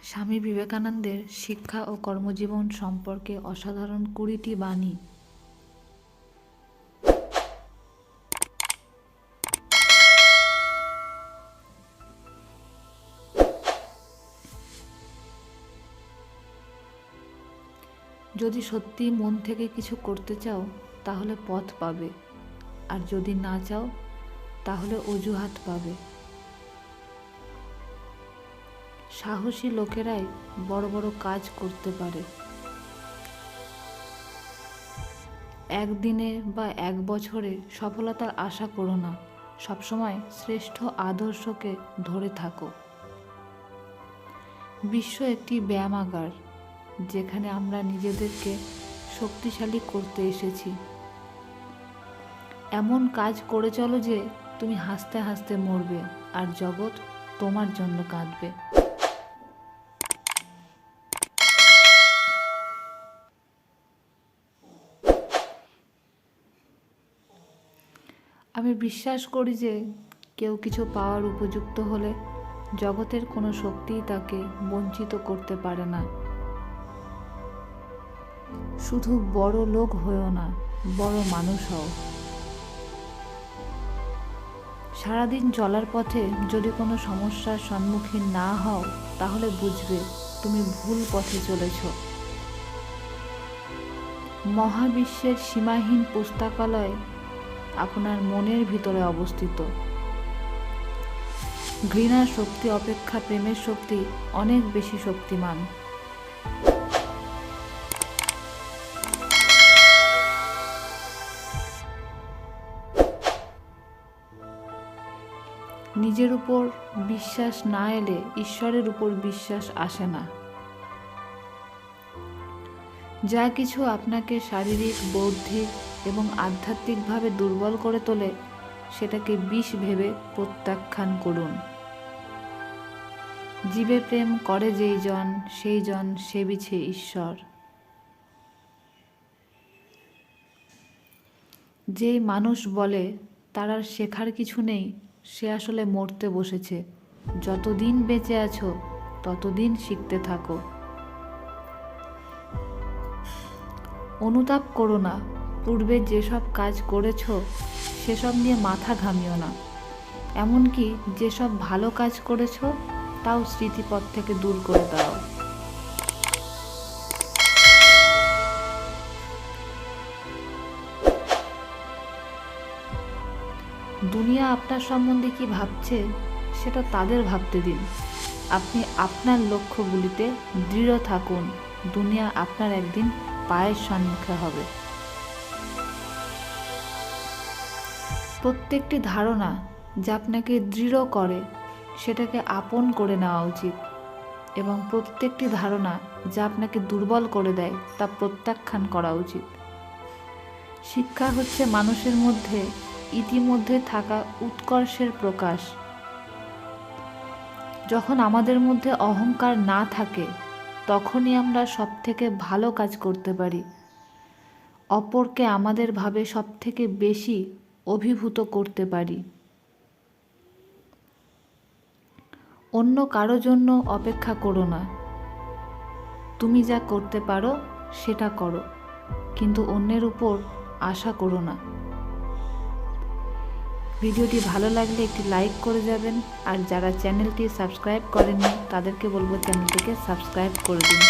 স্বামী বিবেকানন্দের শিক্ষা ও কর্মজীবন সম্পর্কে অসাধারণ 20টি বাণী। যদি সত্যি মন থেকে কিছু করতে চাও তাহলে পথ পাবে, আর যদি না চাও তাহলে অজুহাত পাবে। সাহসী লোকেরাই বড় বড় কাজ করতে পারে। একদিনে বা এক বছরে সফলতার আশা করো না, সবসময় শ্রেষ্ঠ আদর্শকে ধরে থাকো। বিশ্ব একটি ব্যায়ামাগার, যেখানে আমরা নিজেদেরকে শক্তিশালী করতে এসেছি। এমন কাজ করে চলো যে তুমি হাসতে হাসতে মরবে আর জগৎ তোমার জন্য কাঁদবে। আমি বিশ্বাস করি যে কেউ কিছু পাওয়ার উপযুক্ত হলে জগতের কোনো শক্তিই তাকে বঞ্চিত করতে পারে না। শুধু বড় লোক হয়েও না, বড় মানুষ হও। সারাদিন চলার পথে যদি কোনো সমস্যার সম্মুখীন না হও, তাহলে বুঝবে তুমি ভুল পথে চলেছ। মহাবিশ্বের সীমাহীন পুস্তকালয় আপনার মনের ভিতরে অবস্থিত। ঘৃণার শক্তি অপেক্ষা প্রেমের শক্তি অনেক বেশি শক্তিমান। নিজের উপর বিশ্বাস না এলে ঈশ্বরের উপর বিশ্বাস আসে না। যা কিছু আপনাকে শারীরিক, বৌদ্ধিক এবং আধ্যাত্মিকভাবে দুর্বল করে তোলে, সেটাকে বিষ ভেবে প্রত্যাখ্যান করুন। জীবে প্রেম করে যেই জন, সেই জন সেবিছে ঈশ্বর। যেই মানুষ বলে তার আর শেখার কিছু নেই, সে আসলে মরতে বসেছে। যতদিন বেঁচে আছো ততদিন শিখতে থাকো। অনুতাপ করো না, পূর্বে যেসব কাজ করেছো সেসব নিয়ে মাথা ঘামিও না। এমনকি যেসব ভালো কাজ করেছো তাও স্মৃতিপথ থেকে দূর করে দাও। দুনিয়া আপনার সম্বন্ধে কি ভাবছে সেটা তাদের ভাবতে দিন। আপনি আপনার লক্ষ্যগুলিতে দৃঢ় থাকুন। দুনিয়া আপনার একদিন পায়ের সম্মুখে হবে। প্রত্যেকটি ধারণা যা আপনাকে দৃঢ় করে সেটাকে আপন করে নেওয়া উচিত, এবং প্রত্যেকটি ধারণা যা আপনাকে দুর্বল করে দেয় তা প্রত্যাখ্যান করা উচিত। শিক্ষা হচ্ছে মানুষের মধ্যে ইতিমধ্যে থাকা উৎকর্ষের প্রকাশ। যখন আমাদের মধ্যে অহংকার না থাকে, তখনই আমরা সবথেকে ভালো কাজ করতে পারি। অপরকে আমাদের ভাবে সবথেকে বেশি অভিভূত করতে পারি। অন্য কারো জন্য অপেক্ষা করো না। তুমি যা করতে পারো সেটা করো, কিন্তু অন্যের উপর আশা করো না। ভিডিওটি ভালো লাগলে একটি লাইক করে যাবেন, আর যারা চ্যানেলটি সাবস্ক্রাইব করেননি তাদেরকে বলবো চ্যানেলটিকে সাবস্ক্রাইব করে দিন।